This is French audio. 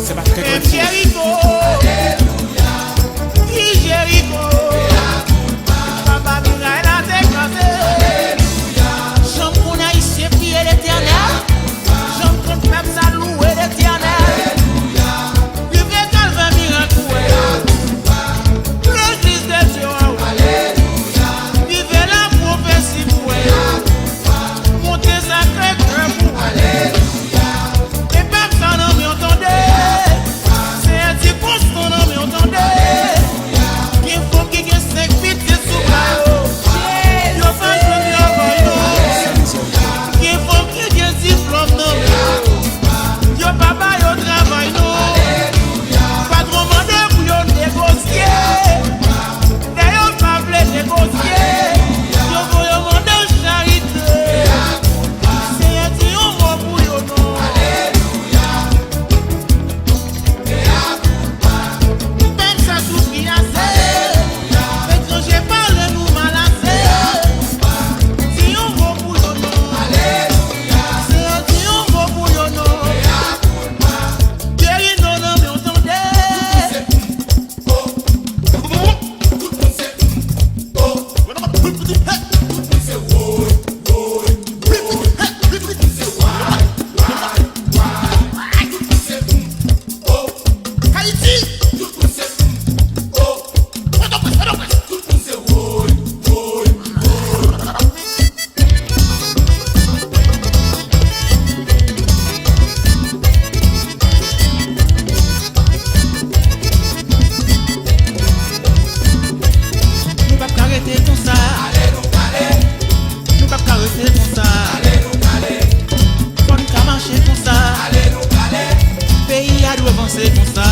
C'est pas très Et Jéricho, qui Jéricho, Papa Mirail a déclaré. J'en qu'on a ici prier l'Éternel. J'en qu'on même ça louer l'Éternel. Vivez Calvin miracle. L'église de Dieu. Vivez la prophétie pour elle. Montez sacré cœur pour elle. Et même ça non mais entendez. C'est un petit constant non mais entendez. Il faut qu'il y ait 5 pitiés sous la yo pas jouer bien avant yo. Il faut qu'il y ait diplôme non. Yo papa yo travail non. Pas trop demander pour yo négocier. D'ailleurs pas voulez négocier. Yo faut yo demander charité. C'est un petit homme pour yo non. Même ça souffrit assez. Étranger parle nous mal assez. Si on va pour yo non. C'est un petit homme pour yo non. Guéri non non mais entendez. Haïti. Nous pas arrêter comme ça. Nous pas arrêter comme ça. Faut nous marcher comme ça. Pays a dû avancer comme ça.